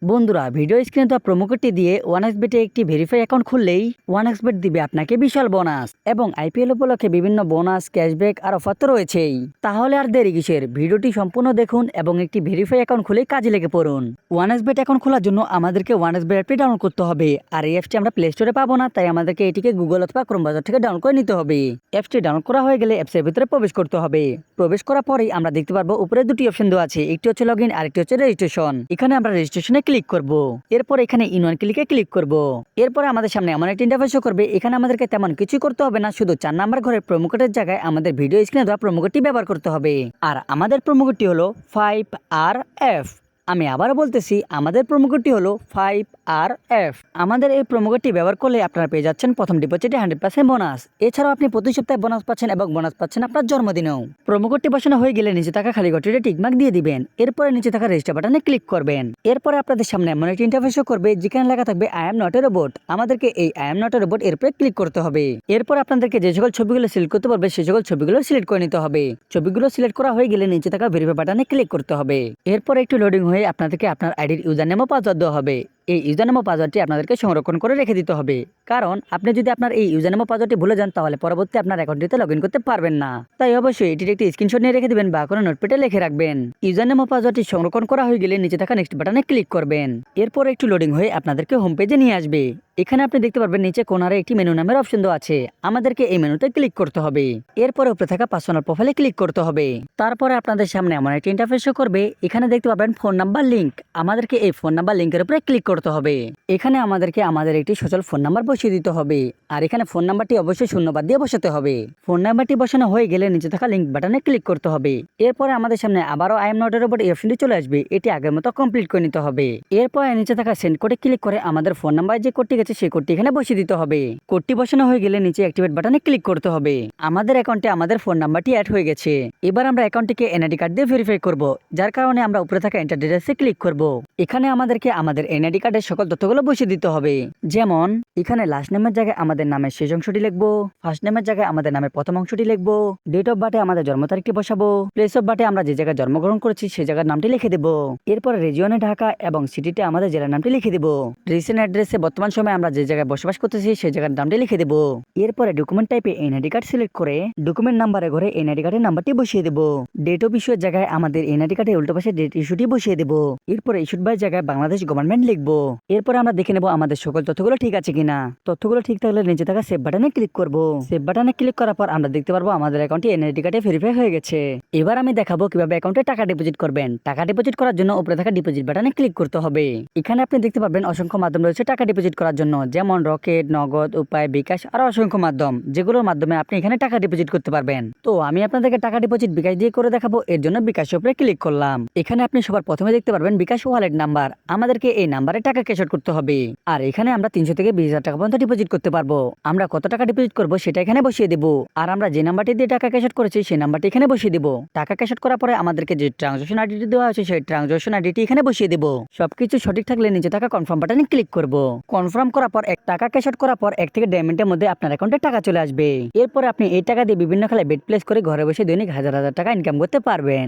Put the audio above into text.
বন্ধুরা, ভিডিও স্ক্রিনে তো প্রোমো কোডটি দিয়ে ওয়ানএক্সবেটে একটি ভেরিফাই অ্যাকাউন্ট খুললেই ওয়ানএক্সবেট দিবে আপনাকে বিশাল বোনাস এবং আইপিএল উপলক্ষে বিভিন্ন বোনাস, ক্যাশব্যাক আর অফার তো রয়েছেই। তাহলে আর দেরি কিসের, ভিডিওটি সম্পূর্ণ দেখুন এবং একটি ভেরিফাই অ্যাকাউন্ট খুলে কাজে লেগে পড়ুন। ওয়ানএক্সবেট অ্যাকাউন্ট খোলার জন্য আমাদেরকে ওয়ানএক্সবেট অ্যাপটি ডাউনলোড করতে হবে, আর এই অ্যাপটি আমরা প্লে স্টোরে পাবো না, তাই আমাদেরকে এটিকে গুগল অথবা ক্রোম ব্রাউজার থেকে ডাউনলোড করে নিতে হবে। অ্যাপটি ডাউনলোড করা হয়ে গেলে অ্যাপসের ভিতরে প্রবেশ করতে হবে। প্রবেশ করার পরেই আমরা দেখতে পারবো উপরে দুটি অপশন দেওয়া আছে, একটি হচ্ছে লগইন আর একটি হচ্ছে রেজিস্ট্রেশন। এখানে আমরা রেজিস্ট্রেশনে ক্লিক করব। এরপর এখানে ইনওয়ান ক্লিকে ক্লিক করব। এরপরে আমাদের সামনে এমন একটা ইন্টারফেস শো করবে। এখানে আমাদেরকে তেমন কিছু করতে হবে না, শুধু 4 নাম্বার ঘরের প্রোমো কোডের জায়গায় আমাদের ভিডিও স্ক্রিনে দেওয়া প্রোমো কোডটি ব্যবহার করতে হবে। আর আমাদের প্রোমো কোডটি হলো 5RF। আমি আবারও বলতেছি, আমাদের প্রোমো কোডটি হলো 5RF। আমাদের এই প্রোমো কোডটি ব্যবহার করলে আপনারা পেয়ে যাচ্ছেন প্রথম ডিপোজিটে 100% বোনাস। এছাড়াও আপনি প্রতি সপ্তাহে বোনাস পাচ্ছেন এবং বোনাস পাচ্ছেন আপনার জন্মদিনেও। প্রোমো কোডটি বসানো হয়ে গেলে নিচে থাকা খালি ঘরটিতে টিকমার্ক দিয়ে দিবেন। এরপরে নিচে থাকা রেজিস্টার বাটনে ক্লিক করবেন। এরপরে আপনাদের সামনে এমন একটি ইন্টারফেস শো করবে যেখানে লেখা থাকবে I am not a robot. আমাদেরকে এই I am not a robot এরপরে ক্লিক করতে হবে। এরপর আপনাদেরকে যে সকল ছবিগুলো সিলেক্ট করতে পারবে সেই সকল ছবিগুলো সিলেক্ট করে নিতে হবে। ছবিগুলো সিলেক্ট করা হয়ে গেলে নিচে থাকা ভেরিফাই বাটনে ক্লিক করতে হবে। এরপর একটু লোডিং হয়ে আপনাদেরকে আপনার আইডির ইউজার নেম ও পাসওয়ার্ড দেওয়া হবে। এই ইউজার নেম ও পাসওয়ার্ডটি আপনাদেরকে সংরক্ষণ করে রেখে দিতে হবে, কারণ আপনি যদি আপনার এই ইউজার নেম ও পাসওয়ার্ডটি ভুলে যান তাহলে পরবর্তী আপনার অ্যাকাউন্টটিতে লগইন করতে পারবেন না। তাই অবশ্যই এটির একটি স্ক্রিনশট নিয়ে রেখে দিবেন বা কোনো নোটপ্যাডে লিখে রাখবেন। ইউজার নেম ও পাসওয়ার্ডটি সংরক্ষণ করা হয়ে গেলে নিচে থাকা নেক্সট বাটনে ক্লিক করবেন। এরপর একটু লোডিং হয়ে আপনাদেরকে হোম পেজে নিয়ে আসবে। এখানে আপনি দেখতে পারবেন নিচে কোনারে একটি মেনু নামের অপশন দেওয়া আছে, আমাদেরকে এই মেনুতে ক্লিক করতে হবে। এরপরে উপরে থাকা পার্সোনাল প্রোফাইলে ক্লিক করতে হবে। তারপরে আপনাদের সামনে এমন একটি ইন্টারফেস শো করবে। এখানে দেখতে পাবেন ফোন নাম্বার লিংক। আমাদেরকে এই ফোন নাম্বার লিংকের উপরে ক্লিক করতে হবে। এখানে আমাদেরকে আমাদের একটি সচল ফোন নাম্বার বসিয়ে দিতে হবে, আর এখানে ফোন নাম্বারটি অবশ্যই শূন্যবাদ দিয়ে বসাতে হবে। ফোন নাম্বারটি বসানো হয়ে গেলে নিচে থাকা লিংক বাটনে ক্লিক করতে হবে। এরপরে আমাদের সামনে আবারও I am not a robot এই অপশনটি চলে আসবে, এটি আগের মতো কমপ্লিট করে নিতে হবে। এরপরে নিচে থাকা সেন্ড কোডে ক্লিক করে আমাদের ফোন নাম্বার যে কোডটি গেছে সেই কোডটি এখানে বসিয়ে দিতে হবে। কোডটি বসানো হয়ে গেলে নিচে অ্যাক্টিভেট বাটনে ক্লিক করতে হবে। আমাদের অ্যাকাউন্টে আমাদের ফোন নাম্বারটি অ্যাড হয়ে গেছে। এবার আমরা অ্যাকাউন্টটিকে এনআইডি কার্ড দিয়ে ভেরিফাই করব, যার কারণে আমরা উপরে থাকা এন্টার ডিটেইলসে ক্লিক করব। এখানে আমাদেরকে আমাদের এনআইডি কার্ডের সকল তথ্যগুলো বসিয়ে দিতে হবে। যেমন এখানে লাস্ট নেমের জায়গায় আমাদের নামের শেষ অংশটি লিখবো, ফার্স্ট নেমের জায়গায় আমাদের নামের প্রথম অংশটি লিখবো, ডেট অফ বার্থে আমাদের জন্ম তারিখটি বসাবো, প্লেস অফ বার্থে আমরা যে জায়গায় জন্মগ্রহণ করেছি সেই জায়গার নামটি লিখে দেবো। এরপর রিজিয়নে ঢাকা এবং সিটিতে আমাদের জেলার নামটি লিখে দেবো। রিসেন্ট অ্যাড্রেসে বর্তমান সময়ে আমরা যে জায়গায় বসবাস করতেছি সেই জায়গার নামটি লিখে দেবো। এরপরে ডকুমেন্ট টাইপে এনআইডি কার্ড সিলেক্ট করে ডকুমেন্ট নাম্বারে ঘরে এনআইডি কার্ডের নাম্বারটি বসিয়ে দেবো। ডেট অফ ইস্যুর জায়গায় আমাদের এনআইডি কার্ডের উল্টো পাশে ডেট ইস্যুটি বসিয়ে দেবো। এরপর ইস্যুড বাই জায়গায় বাংলাদেশ গভর্নমেন্ট লিখবো। এরপর আমরা দেখে নেবো আমাদের সকল তথ্যগুলো ঠিক আছে কিনা। তথ্যগুলো ঠিক থাকলে নিচে থাকা সেভ বাটনে ক্লিক করব। সেভ বাটনে ক্লিক করার পর আমরা দেখতে পারবো আমাদের অ্যাকাউন্টটি এনআইডি কার্ডে ভেরিফাই হয়ে গেছে। এবার আমি দেখাবো কিভাবে অ্যাকাউন্টে টাকা ডিপোজিট করবেন। টাকা ডিপোজিট করার জন্য উপরে থাকা ডিপোজিট বাটনে ক্লিক করতে হবে। এখানে আপনি দেখতে পাবেন অসংখ্য মাধ্যম রয়েছে টাকা ডিপোজিট করার জন্য, যেমন রকেট, নগদ, উপায়, বিকাশ আর অসংখ্য মাধ্যম, যেগুলোর মাধ্যমে আপনি এখানে টাকা ডিপোজিট করতে পারবেন। তো আমি আপনাদেরকে টাকা ডিপোজিট বিকাশ দিয়ে করে দেখাবো। এর জন্য বিকাশের উপরে ক্লিক করলাম। এখানে আপনি সবার প্রথমে দেখতে পারবেন বিকাশ ওয়ালেট নাম্বার। আমাদেরকে এই নাম্বারে টাকা ক্যাশ আউট করতে হবে। আর এখানে আমরা 300 থেকে 20,000 টাকা পর্যন্ত ডিপোজিট করতে পারবো। আমরা কত টাকা ডিপোজিট করবো সেটা এখানে বসিয়ে দেবো। আর আমরা যে নাম্বারটি দিয়ে টাকা ক্যাশ আউট করেছি সেই নাম্বারটি এখানে বসিয়ে দেবো। টাকা ক্যাশ আউট করার পরে আমাদেরকে যে ট্রানজাকশন আইডিটি দেওয়া আছে সেই ট্রানজাকশন আইডিটি এখানে বসিয়ে দেবো। সবকিছু সঠিক থাকলে নিচে থাকা কনফার্ম বাটনে ক্লিক করব। কনফার্ম করার পর টাকা ক্যাশ আউট করার পর 1 থেকে 1.5 মিনিটের মধ্যে আপনার অ্যাকাউন্টে টাকা চলে আসবে। এরপর আপনি এই টাকা দিয়ে বিভিন্ন খেলায় বেট প্লেস করে ঘরে বসে দৈনিক হাজার হাজার টাকা ইনকাম করতে পারবেন।